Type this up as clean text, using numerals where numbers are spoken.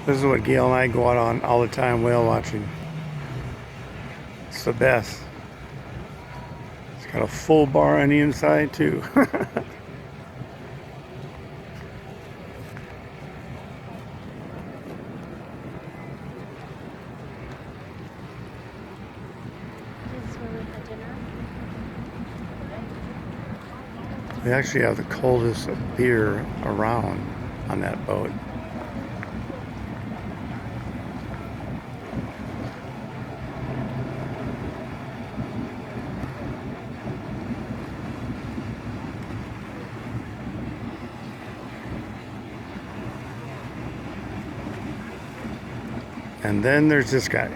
This is what Gail and I go out on all the time, whale watching. It's the best. It's got a full bar on the inside too. This is where we had dinner. They actually have the coldest beer around on that boat. And then there's this guy.